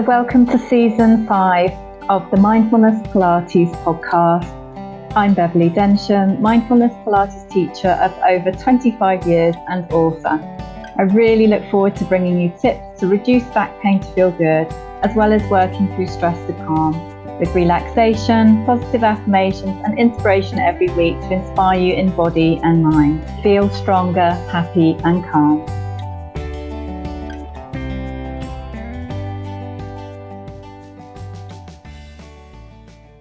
Welcome to Season 5 of the Mindfulness Pilates podcast. I'm Beverly Densham, Mindfulness Pilates teacher of over 25 years and author. I really look forward to bringing you tips to reduce back pain to feel good, as well as working through stress to calm, with relaxation, positive affirmations and inspiration every week to inspire you in body and mind. Feel stronger, happy and calm.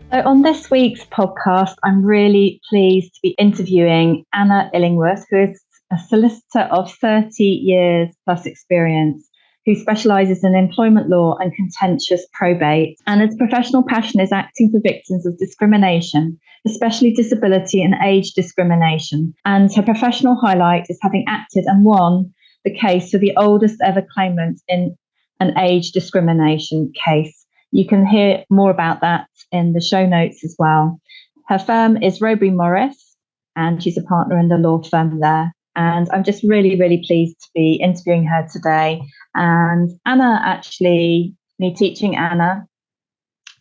So on this week's podcast, I'm really pleased to be interviewing Anna Illingworth, who is a solicitor of 30 years plus experience, who specialises in employment law and contentious probate. Anna's professional passion is acting for victims of discrimination, especially disability and age discrimination. And her professional highlight is having acted and won the case for the oldest ever claimant in an age discrimination case. You can hear more about that in the show notes as well. Her firm is Robey Morris, and she's a partner in the law firm there. And I'm just really, really pleased to be interviewing her today. And Anna, actually, me teaching Anna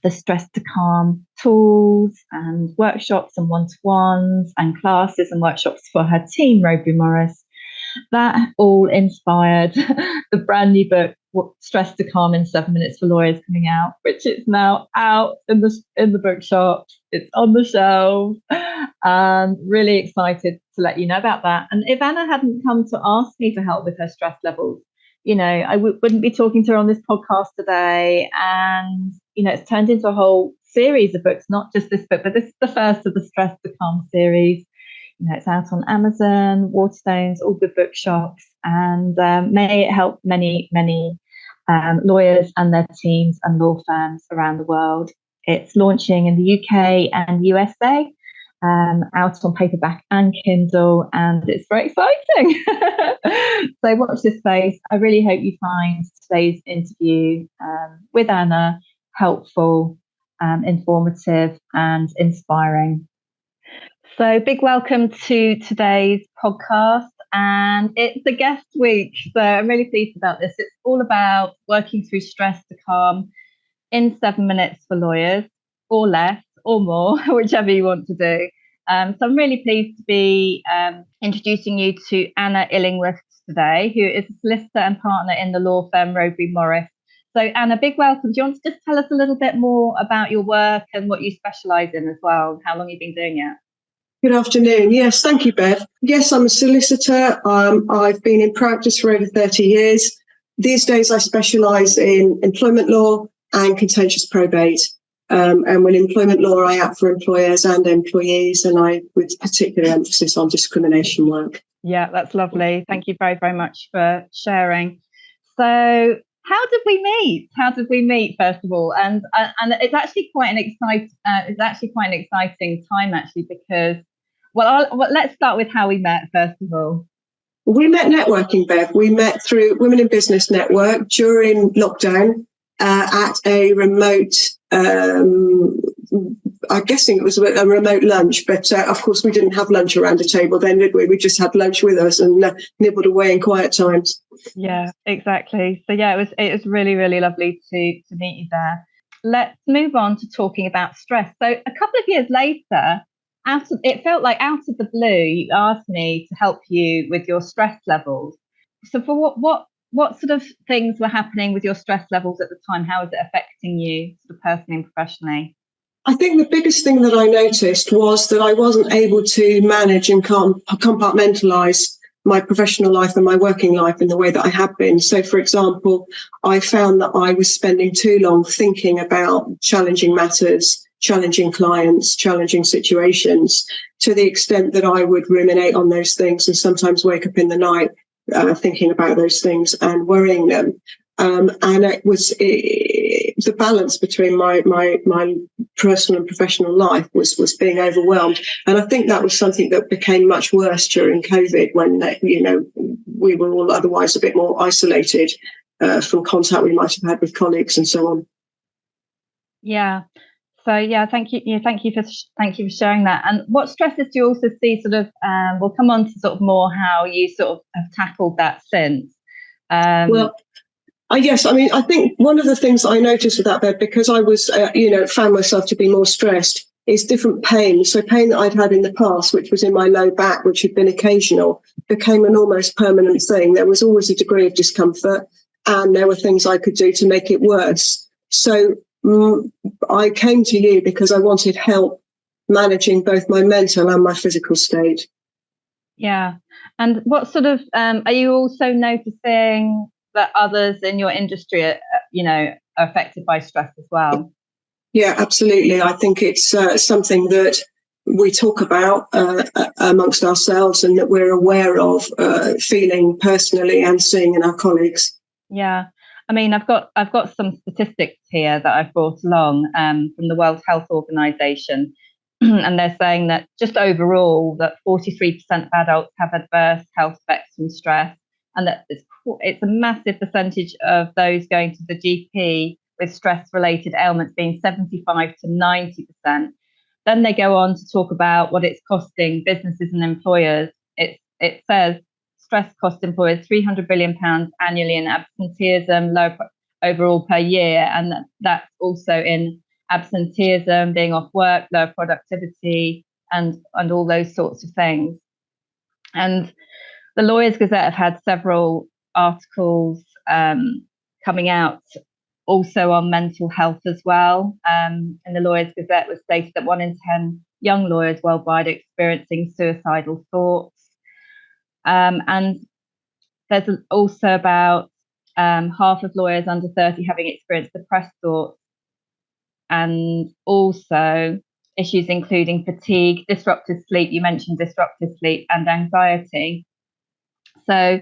the stress to calm tools and workshops and one-to-ones and classes and workshops for her team, Robey Morris. That all inspired the brand new book, Stress to Calm in 7 Minutes for Lawyers, coming out, which is now out in the bookshops. It's on the shelf, and really excited to let you know about that. And if Anna hadn't come to ask me for help with her stress levels, I wouldn't be talking to her on this podcast today. And it's turned into a whole series of books, not just this book, but this is the first of the Stress to Calm series. It's out on Amazon, Waterstones, all good bookshops, and may it help many, many lawyers and their teams and law firms around the world. It's launching in the UK and USA, out on paperback and Kindle, and it's very exciting. So watch this space. I really hope you find today's interview with Anna helpful, informative and inspiring. So big welcome to today's podcast, and it's a guest week, so I'm really pleased about this. It's all about working through stress to calm in 7 minutes for lawyers, or less, or more, whichever you want to do. So I'm really pleased to be introducing you to Anna Illingworth today, who is a solicitor and partner in the law firm Robey Morris. So Anna, big welcome. Do you want to just tell us a little bit more about your work and what you specialise in as well, how long you've been doing it? Good afternoon. Yes, thank you, Bev. Yes, I'm a solicitor. I've been in practice for over 30 years. These days, I specialise in employment law and contentious probate. And with employment law, I act for employers and employees, and I with particular emphasis on discrimination work. Yeah, that's lovely. Thank you very, very much for sharing. So, how did we meet? First of all? And it's actually quite an exciting time actually, because let's start with how we met first of all. We met networking, Bev. We met through Women in Business Network during lockdown at a remote. I'm guessing it was a remote lunch, but of course we didn't have lunch around a table then, did we? We just had lunch with us and nibbled away in quiet times. Yeah, exactly. So yeah, it was really, really lovely to meet you there. Let's move on to talking about stress. So a couple of years later, it felt like out of the blue, you asked me to help you with your stress levels. So for what sort of things were happening with your stress levels at the time? How was it affecting you sort of personally and professionally? I think the biggest thing that I noticed was that I wasn't able to manage and compartmentalise my professional life and my working life in the way that I had been. So, for example, I found that I was spending too long thinking about challenging matters, challenging clients, challenging situations, to the extent that I would ruminate on those things and sometimes wake up in the night thinking about those things and worrying them. And it was the balance between my personal and professional life was being overwhelmed. And I think that was something that became much worse during COVID, when we were all otherwise a bit more isolated from contact we might have had with colleagues and so on. Yeah. So yeah, thank you. Thank you for sharing that. And what stresses do you also see? Sort of, we'll come on to sort of more how you sort of have tackled that since. Well, Yes, I mean, I think one of the things I noticed with that bed, because I was, found myself to be more stressed, is different pain. So pain that I'd had in the past, which was in my low back, which had been occasional, became an almost permanent thing. There was always a degree of discomfort, and there were things I could do to make it worse. So I came to you because I wanted help managing both my mental and my physical state. Yeah. And what sort of, are you also noticing that others in your industry are affected by stress as well? Yeah, absolutely. I think it's something that we talk about amongst ourselves and that we're aware of feeling personally and seeing in our colleagues. Yeah. I mean, I've got some statistics here that I've brought along from the World Health Organization. And they're saying that just overall that 43% of adults have adverse health effects from stress, and that it's a massive percentage of those going to the GP with stress-related ailments being 75 to 90%. Then they go on to talk about what it's costing businesses and employers. It says stress costs employers £300 billion annually in absenteeism, low overall per year, and that's also in absenteeism, being off work, lower productivity, and all those sorts of things. And the Lawyers Gazette have had several articles coming out also on mental health as well. In the Lawyers Gazette was stated that 1 in 10 young lawyers worldwide are experiencing suicidal thoughts. And there's also about half of lawyers under 30 having experienced depressed thoughts, and also issues including fatigue, disrupted sleep. You mentioned disrupted sleep and anxiety. So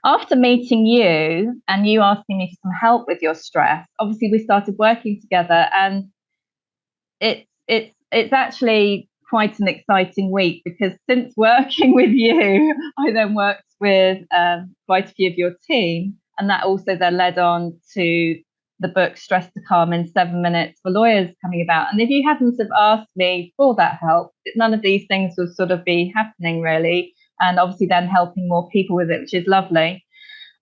after meeting you and you asking me for some help with your stress, obviously we started working together, and it's actually quite an exciting week, because since working with you, I then worked with quite a few of your team, and that also then led on to the book Stress to Calm in 7 Minutes for Lawyers coming about. And if you hadn't have asked me for that help, none of these things would sort of be happening really, and obviously then helping more people with it, which is lovely.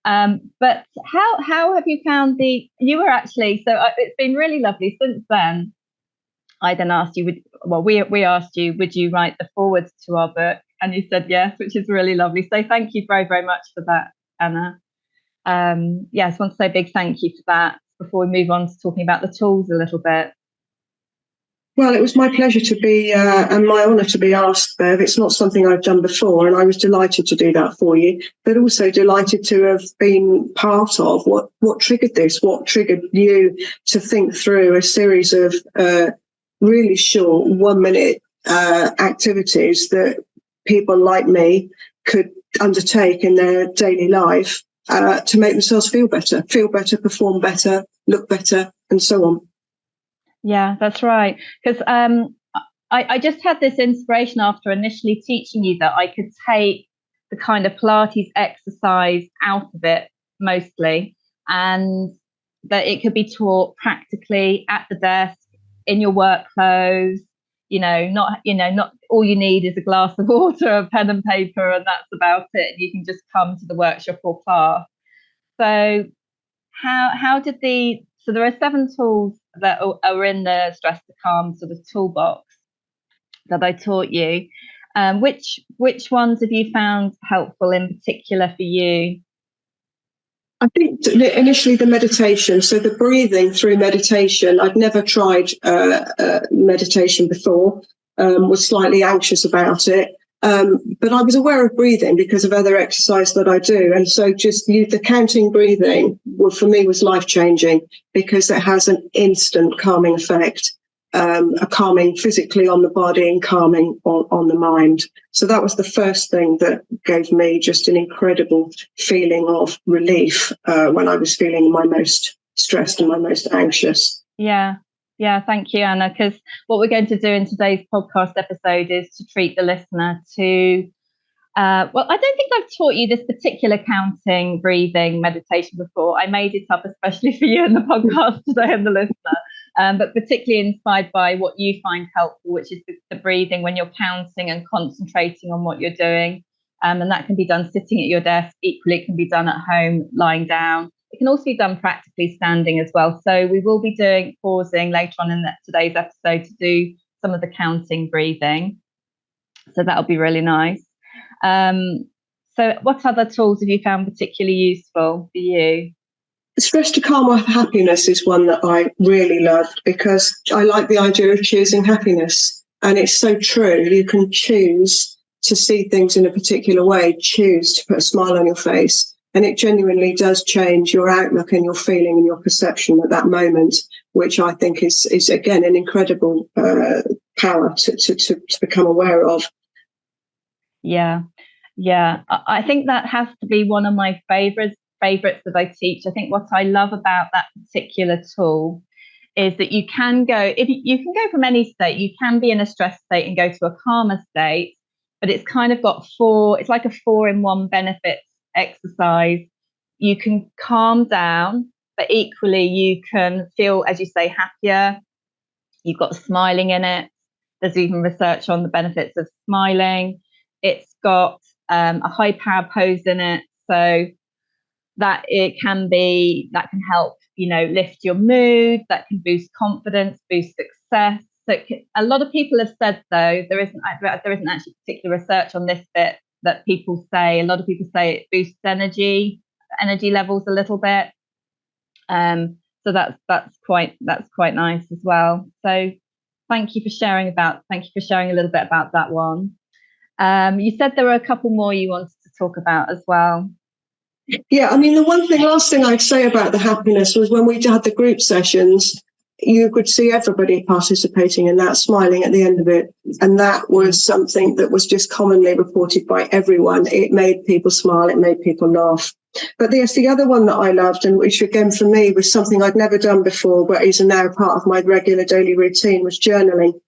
But how have you found you were actually, so it's been really lovely since then. I then asked you, we asked you, would you write the foreword to our book? And you said yes, which is really lovely. So thank you very, very much for that, Anna. Yes, I want to say a big thank you for that before we move on to talking about the tools a little bit. Well, it was my pleasure to be and my honour to be asked, Bev. It's not something I've done before, and I was delighted to do that for you, but also delighted to have been part of what triggered this, what triggered you to think through a series of really short 1 minute activities that people like me could undertake in their daily life to make themselves feel better, perform better, look better, and so on. Yeah, that's right. Because I just had this inspiration after initially teaching you that I could take the kind of Pilates exercise out of it mostly, and that it could be taught practically at the desk in your work clothes. Not all you need is a glass of water, a pen and paper, and that's about it. You can just come to the workshop or class. So how did so there are 7 tools that are in the Stress to Calm sort of toolbox that I taught you. Which ones have you found helpful in particular for you? I think initially the meditation, so the breathing through meditation. I'd never tried meditation before, was slightly anxious about it. But I was aware of breathing because of other exercise that I do. And so just the counting breathing for me was life-changing, because it has an instant calming effect, a calming physically on the body and calming on the mind. So that was the first thing that gave me just an incredible feeling of relief when I was feeling my most stressed and my most anxious. Yeah, thank you, Anna, because what we're going to do in today's podcast episode is to treat the listener to, I don't think I've taught you this particular counting, breathing meditation before. I made it up especially for you in the podcast today and the listener, but particularly inspired by what you find helpful, which is the breathing when you're counting and concentrating on what you're doing. And that can be done sitting at your desk. Equally, it can be done at home, lying down. It can also be done practically standing as well. So we will be pausing later on in today's episode to do some of the counting breathing. So that'll be really nice. So what other tools have you found particularly useful for you? Stress to Calm Off Happiness is one that I really loved, because I like the idea of choosing happiness. And it's so true. You can choose to see things in a particular way, choose to put a smile on your face. And it genuinely does change your outlook and your feeling and your perception at that moment, which I think is again, an incredible power to become aware of. Yeah. I think that has to be one of my favorites that I teach. I think what I love about that particular tool is that you can go from any state. You can be in a stress state and go to a calmer state, but it's kind of got it's like a 4-in-1 benefits exercise. You can calm down, but equally you can feel, as you say, happier. You've got smiling in it. There's even research on the benefits of smiling. It's got a high power pose in it, so that that can help, lift your mood, that can boost confidence, boost success. So a lot of people have said, though, there isn't actually particular research on this bit, that people say, a lot of people say it boosts energy levels a little bit. So that's quite nice as well. So thank you for sharing a little bit about that one. You said there were a couple more you wanted to talk about as well. Yeah, I mean, last thing I'd say about the happiness was when we had the group sessions, you could see everybody participating in that, smiling at the end of it. And that was something that was just commonly reported by everyone. It made people smile, it made people laugh. But there's the other one that I loved, and which again for me was something I'd never done before, but is now part of my regular daily routine, was journaling.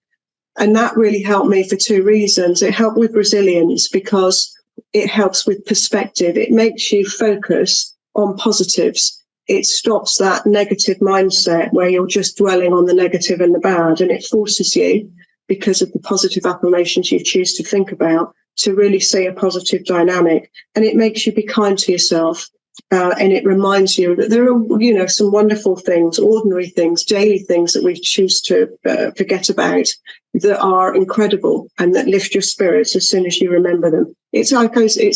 And that really helped me for two reasons. It helped with resilience because it helps with perspective. It makes you focus on positives. It stops that negative mindset where you're just dwelling on the negative and the bad. And it forces you, because of the positive affirmations you choose to think about, to really see a positive dynamic. And it makes you be kind to yourself. And it reminds you that there are, some wonderful things, ordinary things, daily things that we choose to forget about, that are incredible and that lift your spirits as soon as you remember them. It's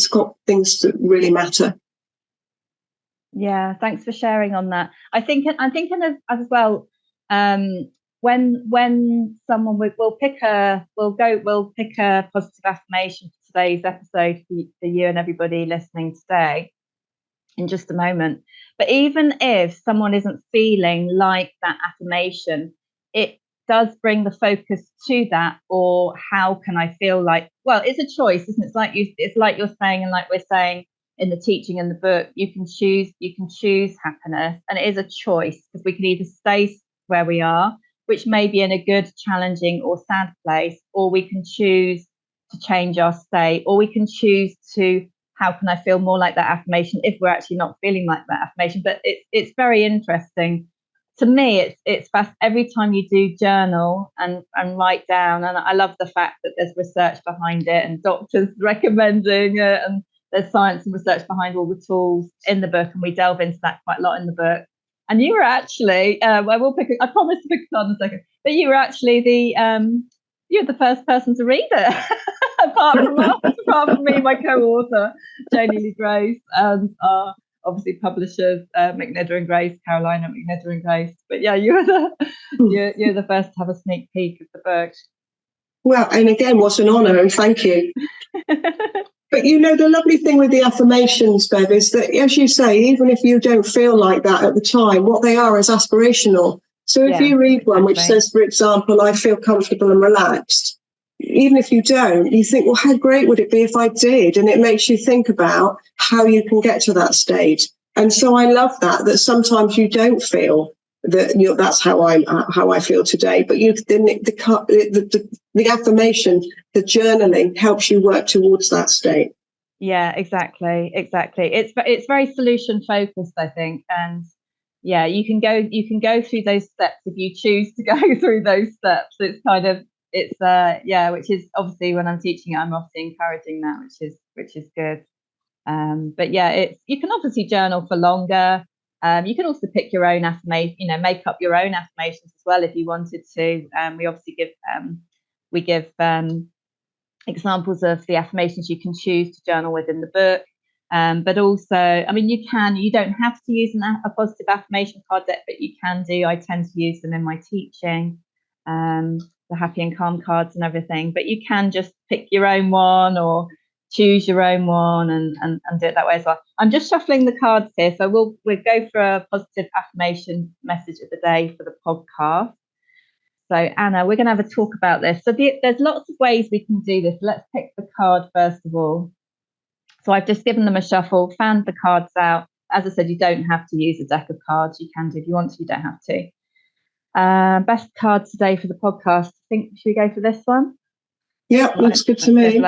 got things that really matter. Yeah, thanks for sharing on that. I'm thinking as well. When someone we'll pick a positive affirmation for today's episode for you and everybody listening today in just a moment. But even if someone isn't feeling like that affirmation, it does bring the focus to that, or how can I feel like, well, it's a choice, isn't it? It's like you're saying, and like we're saying in the teaching in the book, you can choose happiness, and it is a choice, because we can either stay where we are, which may be in a good, challenging or sad place, or we can choose to change our state, or we can choose to, how can I feel more like that affirmation if we're actually not feeling like that affirmation. But it's very interesting. To me, it's fast every time you do journal and write down. And I love the fact that there's research behind it and doctors recommending it, and there's science and research behind all the tools in the book, and we delve into that quite a lot in the book. And you were actually, I promise to pick it on in a second, but you were actually you're the first person to read it, apart from me, my co-author, Janie Lee Grace, and obviously publishers, McNider and Grace, Carolina McNider and Grace. But yeah, you're the first to have a sneak peek of the book. Well, and again, what an honour, and thank you. But the lovely thing with the affirmations, Bev, is that, as you say, even if you don't feel like that at the time, what they are is aspirational. So if you read one which says, for example, I feel comfortable and relaxed, even if you don't, you think, well, how great would it be if I did? And it makes you think about how you can get to that state. And so I love that sometimes you don't feel that that's how I feel today, but the affirmation, the journaling helps you work towards that state. Yeah, exactly. It's very solution focused, I think, and yeah, you can go through those steps if you choose to go through those steps. Which is obviously, when I'm teaching it, I'm obviously encouraging that, which is good. But yeah, you can obviously journal for longer. You can also pick your own affirmation, make up your own affirmations as well if you wanted to. We obviously give examples of the affirmations you can choose to journal with in the book. But also, I mean, you don't have to use a positive affirmation card deck, but you can do. I tend to use them in my teaching, the happy and calm cards and everything. But you can just pick your own one or choose your own one and do it that way as well. I'm just shuffling the cards here. So we'll go for a positive affirmation message of the day for the podcast. So Anna, we're going to have a talk about this. So there's lots of ways we can do this. Let's pick the card first of all. So I've just given them a shuffle, fanned the cards out. As I said, you don't have to use a deck of cards. You can do if you want to, you don't have to. Best card today for the podcast. Should we go for this one? Yeah, looks good to me.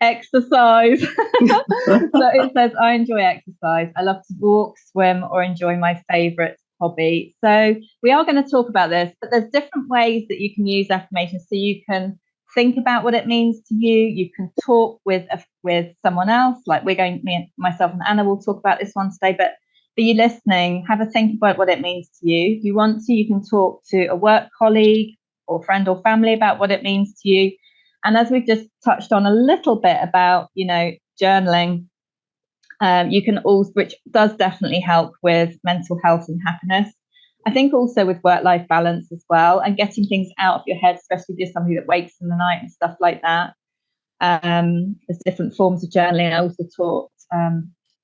Exercise. So it says, I enjoy exercise. I love to walk, swim, or enjoy my favourite hobby. So we are going to talk about this, but there's different ways that you can use affirmations. So you can think about what it means to you. You can talk with someone else. Like myself and Anna will talk about this one today. But for you listening, have a think about what it means to you. If you want to, you can talk to a work colleague or friend or family about what it means to you. And as we've just touched on a little bit about, journaling, you can also, which does definitely help with mental health and happiness. I think also with work-life balance as well, and getting things out of your head, especially if you're somebody that wakes in the night and stuff like that. There's different forms of journaling. I also taught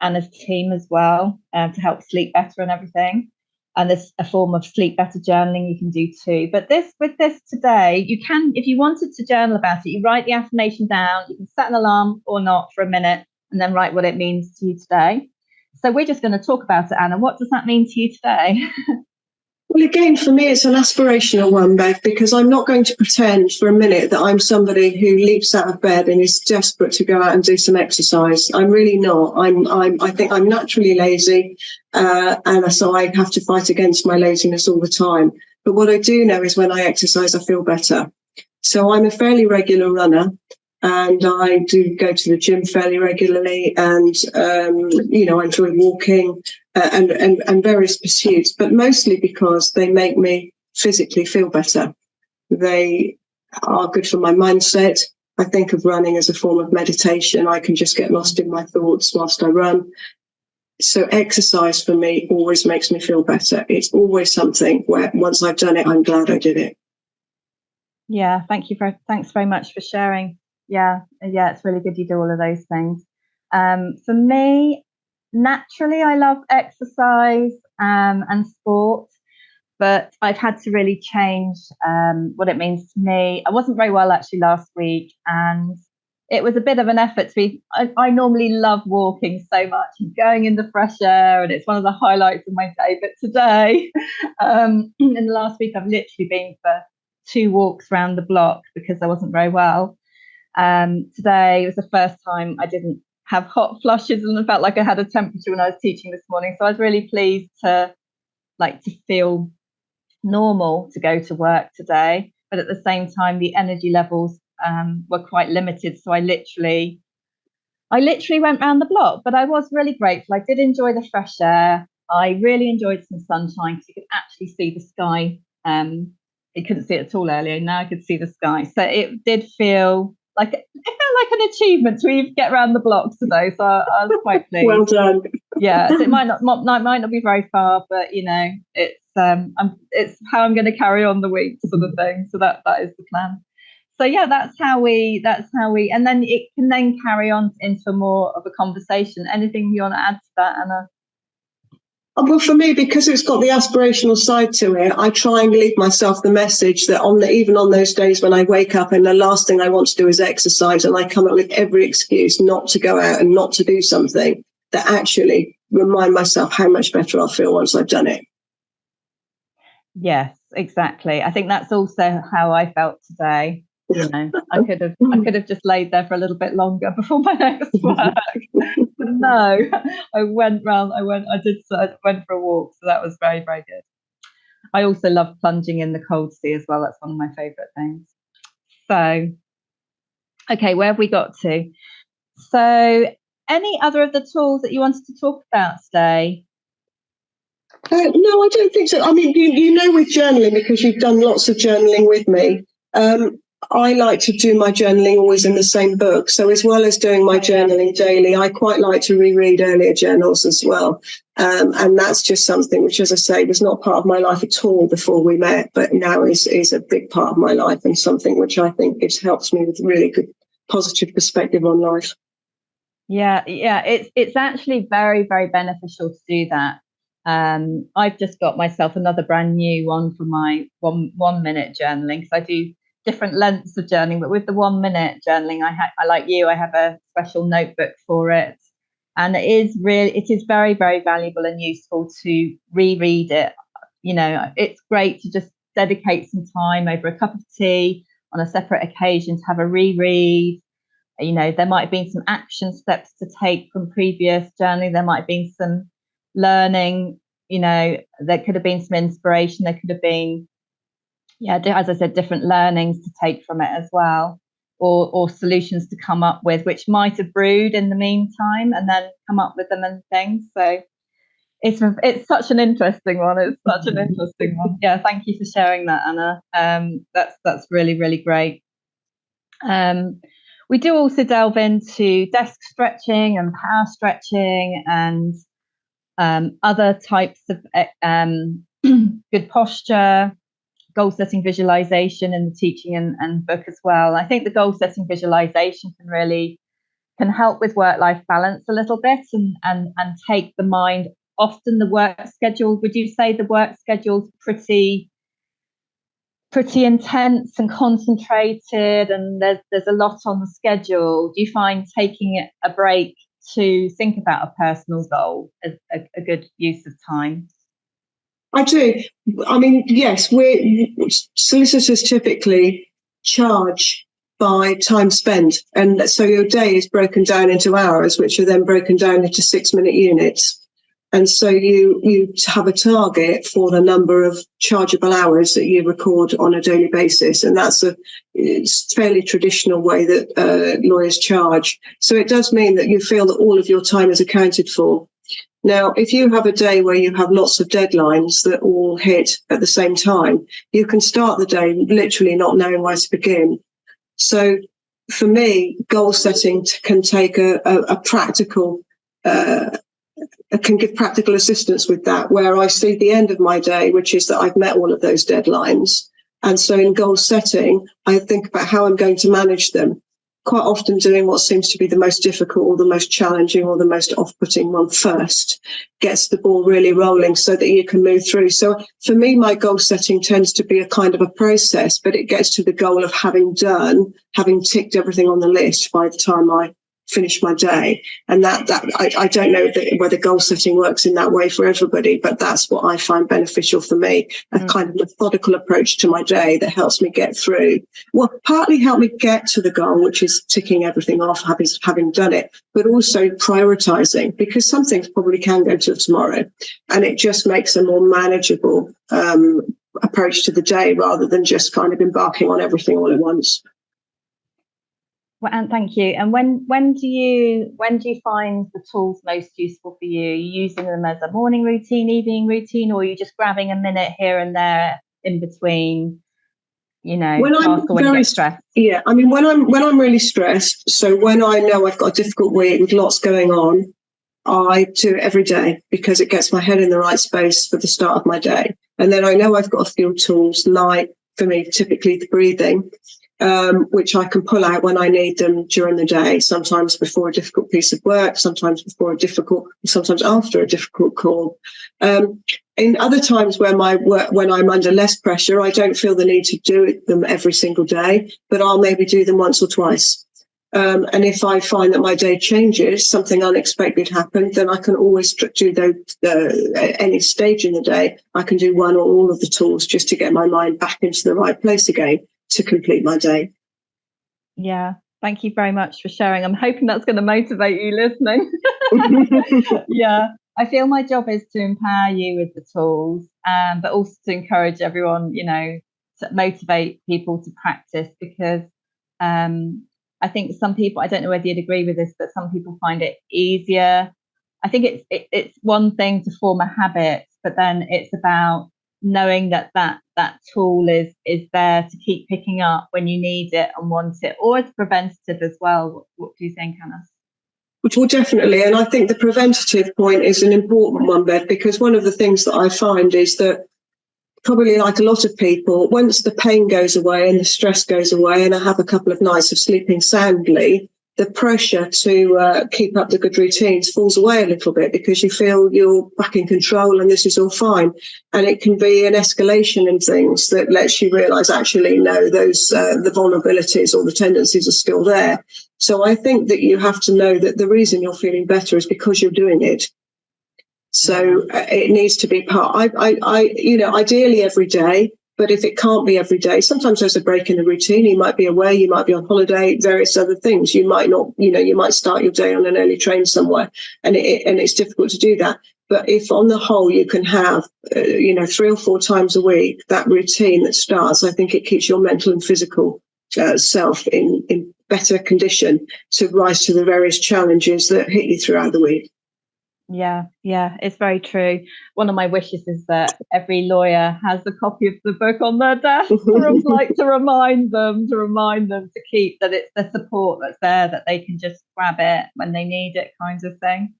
Anna's team as well to help sleep better and everything. And there's a form of sleep better journaling you can do too. But with this today, you can, if you wanted to journal about it, you write the affirmation down. You can set an alarm or not for a minute and then write what it means to you today. So we're just going to talk about it, Anna. What does that mean to you today? Well, again, for me, it's an aspirational one, Bev, because I'm not going to pretend for a minute that I'm somebody who leaps out of bed and is desperate to go out and do some exercise. I'm really not. I think I'm naturally lazy, and so I have to fight against my laziness all the time. But what I do know is when I exercise, I feel better. So I'm a fairly regular runner. And I do go to the gym fairly regularly, and I enjoy walking and various pursuits, but mostly because they make me physically feel better. They are good for my mindset. I think of running as a form of meditation. I can just get lost in my thoughts whilst I run. So exercise for me always makes me feel better. It's always something where once I've done it, I'm glad I did it. Yeah, thanks very much for sharing. Yeah, it's really good you do all of those things. For me, naturally, I love exercise and sport, but I've had to really change what it means to me. I wasn't very well actually last week, and it was a bit of an effort to be. I normally love walking so much and going in the fresh air, and it's one of the highlights of my day. But today, in the last week, I've literally been for 2 walks around the block because I wasn't very well. Today was the first time I didn't have hot flushes and I felt like I had a temperature when I was teaching this morning. So I was really pleased to feel normal to go to work today. But at the same time, the energy levels were quite limited. So I literally went round the block, but I was really grateful. I did enjoy the fresh air. I really enjoyed some sunshine because you could actually see the sky. You couldn't see it at all earlier. Now I could see the sky. So it did feel like an achievement to get around the block today. So I was quite pleased. Well done. Yeah, so it might not be very far, but it's how I'm going to carry on the week, sort of thing. So that is the plan. So yeah, that's how we, and then it can then carry on into more of a conversation. Anything you want to add to that, Anna? Well, for me, because it's got the aspirational side to it, I try and leave myself the message that even on those days when I wake up and the last thing I want to do is exercise, and I come up with every excuse not to go out and not to do something, that actually remind myself how much better I'll feel once I've done it. Yes, exactly. I think that's also how I felt today. I could have just laid there for a little bit longer before my next work. But no, I went for a walk, so that was very, very good. I also love plunging in the cold sea as well. That's one of my favourite things. So, okay, where have we got to? So, any other of the tools that you wanted to talk about today? No, I don't think so. I mean, you know, with journaling, because you've done lots of journaling with me, I like to do my journaling always in the same book. So as well as doing my journaling daily, I quite like to reread earlier journals as well. And that's just something which, as I say, was not part of my life at all before we met, but now is a big part of my life, and something which I think helps me with really good positive perspective on life. Yeah, it's actually very, very beneficial to do that. I've just got myself another brand new one for my 1 minute journaling, because I do different lengths of journaling, but with the 1 minute journaling, I like you, I have a special notebook for it, and it is very, very valuable and useful to reread it. You know, it's great to just dedicate some time over a cup of tea on a separate occasion to have a reread. You know, there might have been some action steps to take from previous journaling. There might have been some learning, you know, there could have been some inspiration. There could have been, as I said, different learnings to take from it as well, or solutions to come up with, which might have brewed in the meantime, and then come up with them and things. So it's such an interesting one. It's such an interesting one. Yeah, thank you for sharing that, Anna. That's really, really great. We do also delve into desk stretching and power stretching, and other types of good posture, goal setting visualization in the teaching and book as well. I think the goal setting visualization can help with work-life balance a little bit, and take the mind often the work schedule. Would you say the work schedule's pretty intense and concentrated, and there's a lot on the schedule? Do you find taking a break to think about a personal goal as a good use of time? I do. I mean, yes, solicitors typically charge by time spent, and so your day is broken down into hours, which are then broken down into 6-minute units. And so you have a target for the number of chargeable hours that you record on a daily basis. And that's it's fairly traditional way that lawyers charge. So it does mean that you feel that all of your time is accounted for. Now, if you have a day where you have lots of deadlines that all hit at the same time, you can start the day literally not knowing where to begin. So for me, goal setting can take a practical can give practical assistance with that, where I see the end of my day, which is that I've met all of those deadlines. And so in goal setting, I think about how I'm going to manage them, quite often doing what seems to be the most difficult or the most challenging or the most off-putting one first, gets the ball really rolling so that you can move through. So for me, my goal setting tends to be a kind of a process, but it gets to the goal of having ticked everything on the list by the time I finish my day. And that I don't know whether goal setting works in that way for everybody, but that's what I find beneficial for me, a kind of methodical approach to my day that helps me get through. Well, partly help me get to the goal, which is ticking everything off, having done it, but also prioritizing, because some things probably can go till tomorrow, and it just makes a more manageable approach to the day rather than just kind of embarking on everything all at once. Well, and thank you. And when do you find the tools most useful for you? Are you using them as a morning routine, evening routine, or are you just grabbing a minute here and there in between? You know, when you get stressed. Yeah, I mean, when I'm really stressed. So when I know I've got a difficult week with lots going on, I do it every day because it gets my head in the right space for the start of my day. And then I know I've got a few tools, like for me, typically the breathing, which I can pull out when I need them during the day, sometimes before a difficult piece of work, sometimes sometimes after a difficult call. In other times when I'm under less pressure, I don't feel the need to do them every single day, but I'll maybe do them once or twice. And if I find that my day changes, something unexpected happened, then I can always do those at any stage in the day. I can do one or all of the tools just to get my mind back into the right place again to complete my day. Yeah, thank you very much for sharing. I'm hoping that's going to motivate you listening. Yeah, I feel my job is to empower you with the tools, but also to encourage everyone, you know, to motivate people to practice, because I think some people, I don't know whether you'd agree with this, but some people find it easier. I think it's one thing to form a habit, but then it's about knowing that tool is there to keep picking up when you need it and want it, or it's preventative as well. What do you think, Anna? Well, definitely. And I think the preventative point is an important one, Bev, because one of the things that I find is that probably like a lot of people, once the pain goes away and the stress goes away and I have a couple of nights of sleeping soundly, the pressure to keep up the good routines falls away a little bit because you feel you're back in control and this is all fine. And it can be an escalation in things that lets you realise, actually, no, those the vulnerabilities or the tendencies are still there. So I think that you have to know that the reason you're feeling better is because you're doing it. So it needs to be part. Ideally every day, but if it can't be every day, sometimes there's a break in the routine. You might be away, you might be on holiday, various other things. You might not, you might start your day on an early train somewhere, and it's difficult to do that. But if on the whole you can have, 3 or 4 times a week, that routine that starts, I think it keeps your mental and physical self in better condition to rise to the various challenges that hit you throughout the week. Yeah, it's very true. One of my wishes is that every lawyer has a copy of the book on their desk, to remind them to keep that it's the support that's there, that they can just grab it when they need it, kind of thing.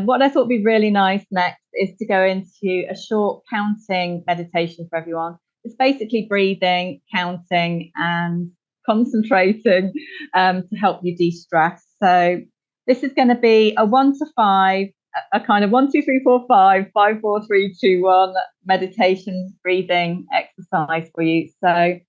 What I thought would be really nice next is to go into a short counting meditation for everyone. It's basically breathing, counting, and concentrating to help you de-stress. So this is going to be a 1 to 5. A kind of 1, 2, 3, 4, 5, 5, 4, 3, 2, 1 meditation breathing exercise for you. So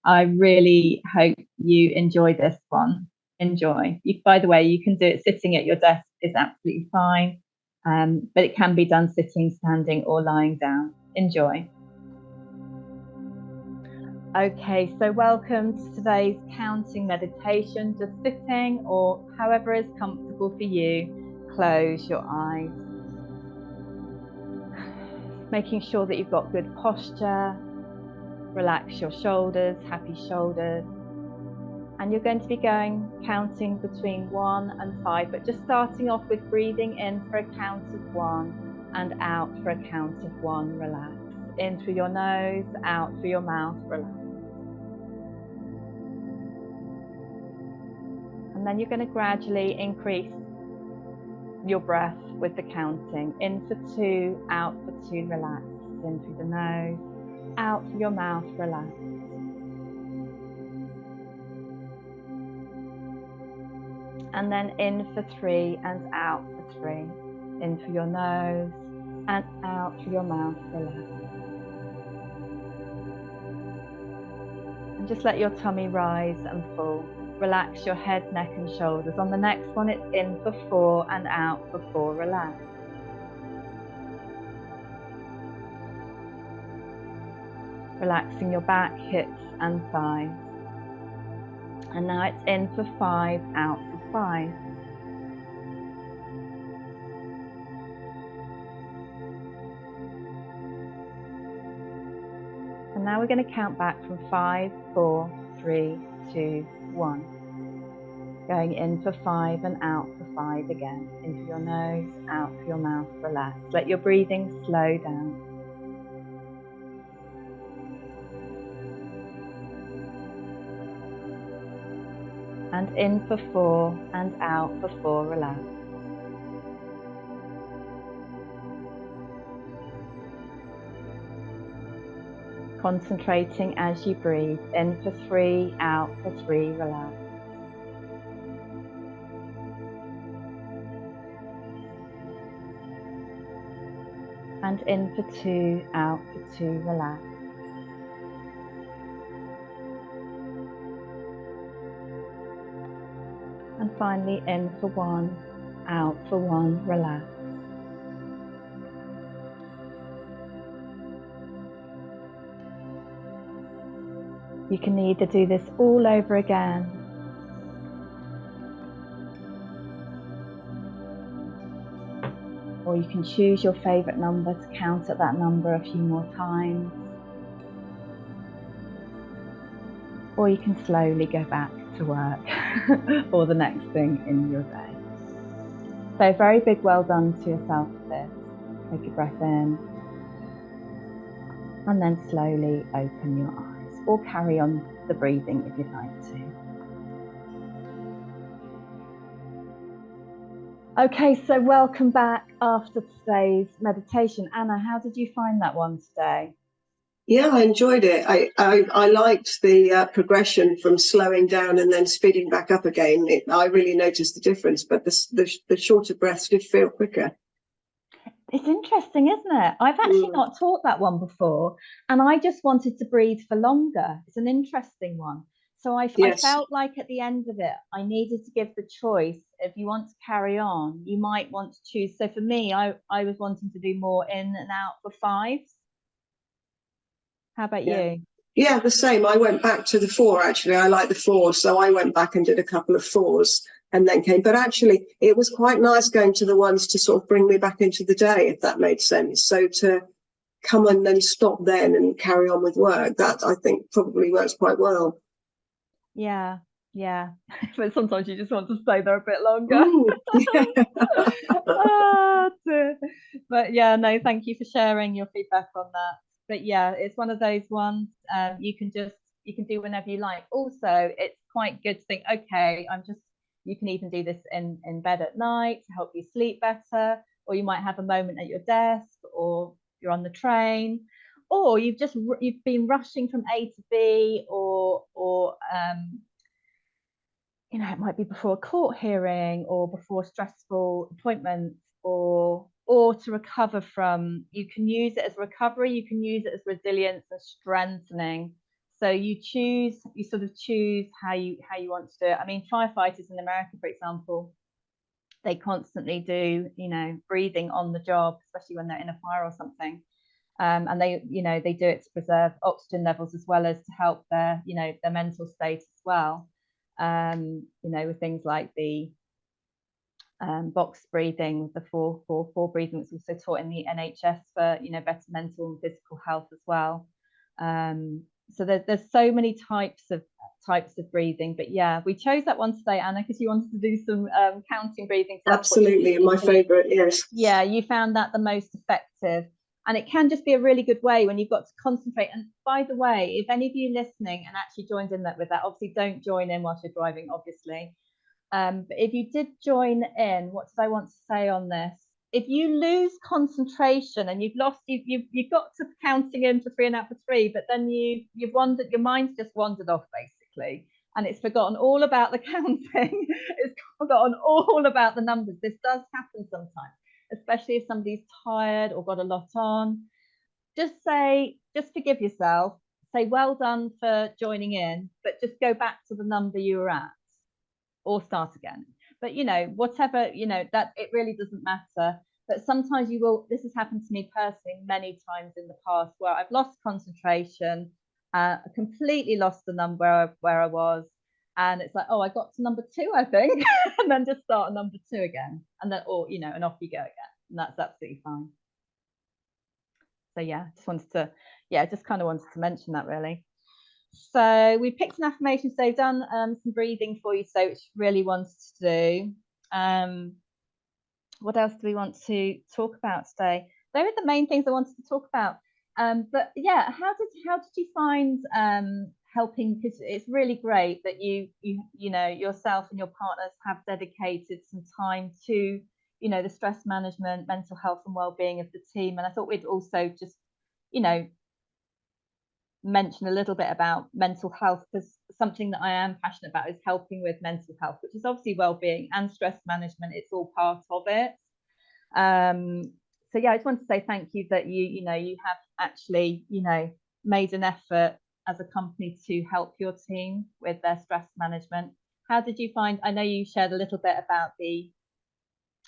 I really hope you enjoy this one. Enjoy. By the way, you can do it sitting at your desk, is absolutely fine, but it can be done sitting, standing, or lying down. Enjoy. Okay, so welcome to today's counting meditation. Just sitting, or however is comfortable for you. Close your eyes, making sure that you've got good posture. Relax your shoulders, happy shoulders. And you're going to be counting between 1 and 5, but just starting off with breathing in for a count of 1 and out for a count of 1. Relax. In through your nose, out through your mouth. Relax. And then you're going to gradually increase your breath with the counting. In for 2, out for 2, relax. In through the nose, out through your mouth, relax. And then in for 3 and out for 3. In through your nose and out through your mouth, relax. And just let your tummy rise and fall. Relax your head, neck and shoulders. On the next one, it's in for 4 and out for 4. Relax. Relaxing your back, hips and thighs. And now it's in for 5, out for 5. And now we're going to count back from 5, 4, 3, 2, 1. Going in for 5 and out for 5 again. In through your nose, out through your mouth, relax. Let your breathing slow down. And in for 4 and out for 4, relax. Concentrating as you breathe. In for 3, out for 3, relax. And in for 2, out for 2, relax. And finally in for 1, out for 1, relax. You can either do this all over again, or you can choose your favourite number to count at that number a few more times, or you can slowly go back to work or the next thing in your day. So very big well done to yourself for this. Take a breath in And then slowly open your eyes, or carry on the breathing if you'd like to. Okay, so welcome back after today's meditation. Anna, how did you find that one today? Yeah, I enjoyed it. I liked the progression from slowing down and then speeding back up again. I really noticed the difference, but the shorter breaths did feel quicker. It's interesting, isn't it? I've actually not taught that one before, and I just wanted to breathe for longer. It's an interesting one. So I felt like at the end of it, I needed to give the choice. If you want to carry on, you might want to choose. So for me, I was wanting to do more in and out for 5s. How about you? Yeah, the same. I went back to the 4, actually. I like the 4, so I went back and did a couple of 4s and then came. But actually, it was quite nice going to the ones to sort of bring me back into the day, if that made sense. So to come and then stop then and carry on with work, that I think probably works quite well. Yeah. But sometimes you just want to stay there a bit longer. But yeah, no, thank you for sharing your feedback on that. But yeah, it's one of those ones you can do whenever you like. Also, it's quite good to think, okay, you can even do this in bed at night to help you sleep better, or you might have a moment at your desk, or you're on the train, or you've been rushing from A to B, or it might be before a court hearing or before stressful appointments, or to recover from. You can use it as recovery, you can use it as resilience and strengthening. So you sort of choose how you want to do it. I mean, firefighters in America, for example, they constantly do, breathing on the job, especially when they're in a fire or something. And they do it to preserve oxygen levels as well as to help their mental state as well. With things like the box breathing, the 4-4-4 breathing, that's also taught in the NHS for better mental and physical health as well. So there's so many types of breathing, but yeah, we chose that one today, Anna, because you wanted to do some counting breathing. So absolutely, my favourite. Yes. Yeah, you found that the most effective. And it can just be a really good way when you've got to concentrate. And by the way, if any of you listening and actually joined in with that, obviously don't join in whilst you're driving, obviously. But if you did join in, what did I want to say on this? If you lose concentration and you've got to counting in for 3 and out for 3, but then you've wandered, your mind's just wandered off basically, and it's forgotten all about the counting. It's forgotten all about the numbers. This does happen sometimes, especially if somebody's tired or got a lot on. Just forgive yourself, say well done for joining in, but just go back to the number you were at, or start again. But whatever, that it really doesn't matter. But sometimes you will. This has happened to me personally many times in the past, where I've lost concentration, completely lost the number where I was, and it's like, oh, I got to number 2, I think, and then just start number 2 again, and then, and off you go again, and that's absolutely fine. So yeah, just kind of wanted to mention that, really. So we picked an affirmation. So they've done some breathing for you, so which really wanted to do. What else do we want to talk about today? They were the main things I wanted to talk about. But yeah, how did you find helping? Because it's really great that you yourself and your partners have dedicated some time to the stress management, mental health and well-being of the team. And I thought we'd also just mention a little bit about mental health, because something that I am passionate about is helping with mental health, which is obviously well-being and stress management. It's all part of it. So yeah, I just want to say thank you that you have actually made an effort as a company to help your team with their stress management. How did you find? I know you shared a little bit about the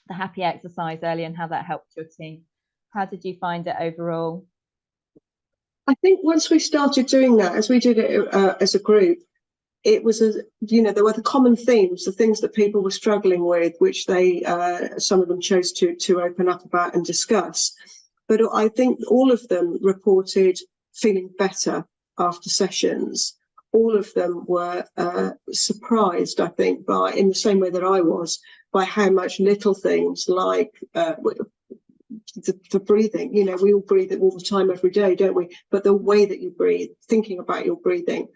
happy exercise earlier and how that helped your team. How did you find it overall? I think once we started doing that, as we did it as a group, it was there were the common themes, the things that people were struggling with, which they some of them chose to open up about and discuss. But I think all of them reported feeling better after sessions. All of them were surprised, I think, in the same way that I was, by how much little things like the breathing. You know, we all breathe it all the time, every day, don't we? But the way that you breathe, thinking about your breathing,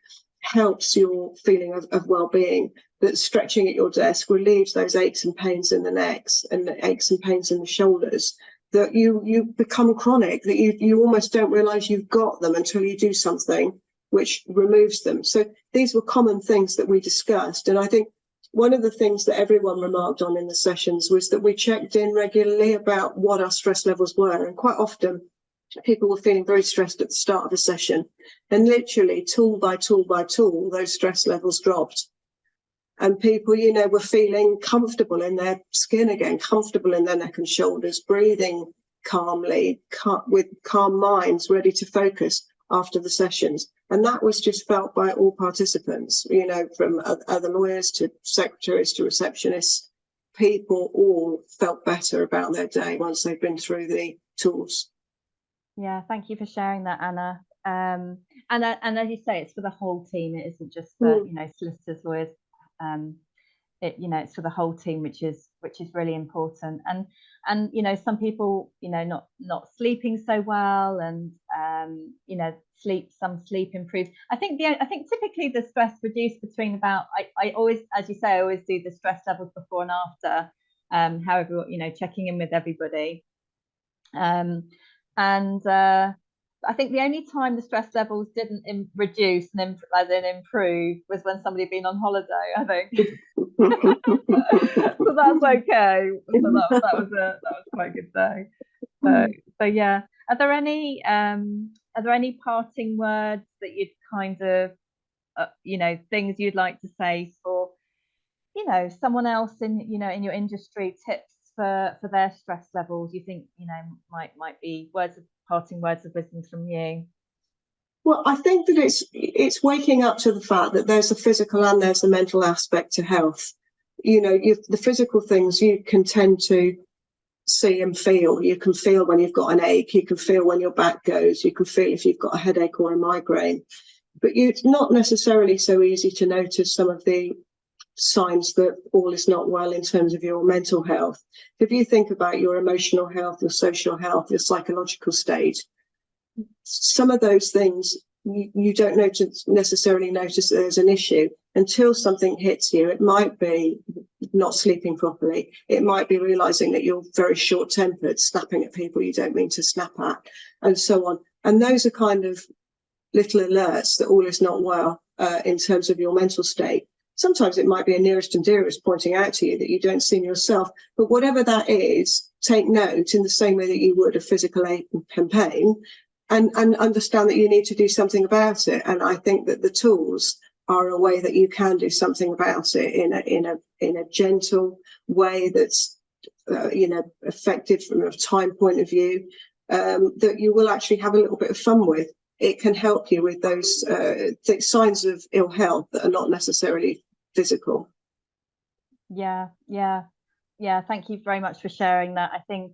helps your feeling of well-being. That stretching at your desk relieves those aches and pains in the necks and the aches and pains in the shoulders that you become chronic, that you almost don't realize you've got them until you do something which removes them. So these were common things that we discussed. And I think one of the things that everyone remarked on in the sessions was that we checked in regularly about what our stress levels were. And quite often people were feeling very stressed at the start of a session, and literally tool by tool by tool, those stress levels dropped. And people, you know, were feeling comfortable in their skin again, comfortable in their neck and shoulders, breathing calmly, with calm minds, ready to focus after the sessions. And that was just felt by all participants, you know, from other lawyers to secretaries to receptionists. People all felt better about their day once they'd been through the tools. Yeah, thank you for sharing that, Anna. And as you say, it's for the whole team. It isn't just for you know, solicitors, lawyers. It's for the whole team, which is really important. And you know, some people, you know, not sleeping so well, and you know, some sleep improved. I think typically the stress reduced between about, I always, as you say, I always do the stress levels before and after, however, you know, checking in with everybody. I think the only time the stress levels didn't reduce and then improve was when somebody had been on holiday, I think. So that's okay. So that was quite a good day. So yeah. Are there any parting words that you'd kind of you know, things you'd like to say for, you know, someone else in, you know, in your industry, tips for their stress levels you think, you know, might be parting words of wisdom from you? Well, I think that it's waking up to the fact that there's a physical and there's a mental aspect to health. You know, the physical things you can tend to see and feel. You can feel when you've got an ache, you can feel when your back goes, you can feel if you've got a headache or a migraine. But it's not necessarily so easy to notice some of the signs that all is not well in terms of your mental health. If you think about your emotional health, your social health, your psychological state, some of those things you don't necessarily notice there's an issue until something hits you. It might be not sleeping properly. It might be realizing that you're very short-tempered, snapping at people you don't mean to snap at, and so on. And those are kind of little alerts that all is not well in terms of your mental state. Sometimes it might be a nearest and dearest pointing out to you that you don't see in yourself. But whatever that is, take note in the same way that you would a physical ache and pain, and understand that you need to do something about it. And I think that the tools are a way that you can do something about it in a gentle way that's you know, effective from a time point of view, that you will actually have a little bit of fun with. It can help you with those signs of ill health that are not necessarily physical. Yeah. Thank you very much for sharing that. I think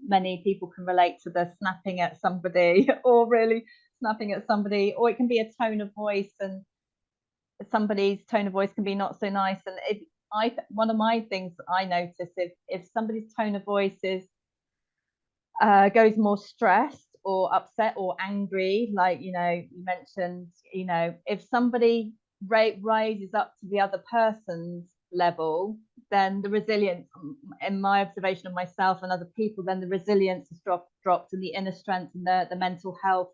many people can relate to the snapping at somebody, or really snapping at somebody, or it can be a tone of voice, and somebody's tone of voice can be not so nice. And one of my things I notice, if somebody's tone of voice is goes more stressed or upset or angry, like, you know, you mentioned, you know, if somebody rises up to the other person's level, then the resilience, in my observation of myself and other people, then the resilience has dropped, and the inner strength and the mental health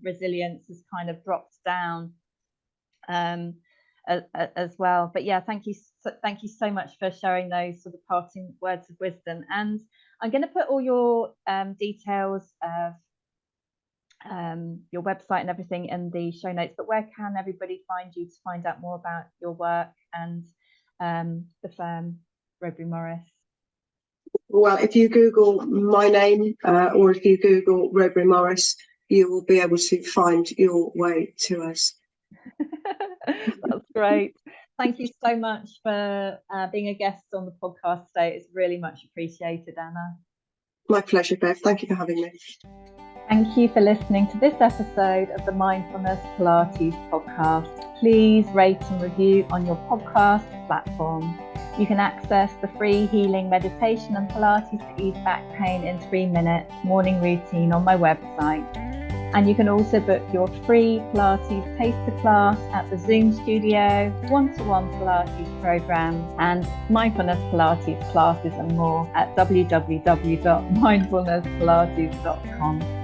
resilience has kind of dropped down as well. But yeah, thank you so much for sharing those sort of parting words of wisdom. And I'm going to put all your details of your website and everything in the show notes, but where can everybody find you to find out more about your work and the firm Rowberry Morris? Well, if you Google my name or if you Google Rowberry Morris, you will be able to find your way to us. That's great. Thank you so much for being a guest on the podcast today. It's really much appreciated, Anna. My pleasure, Bev. Thank you for having me. Thank you for listening to this episode of the Mindfulness Pilates podcast. Please rate and review on your podcast platform. You can access the free healing meditation and Pilates to ease back pain in 3 minutes morning routine on my website. And you can also book your free Pilates taster class at the Zoom studio, one-to-one Pilates programs, and mindfulness Pilates classes and more at www.mindfulnesspilates.com.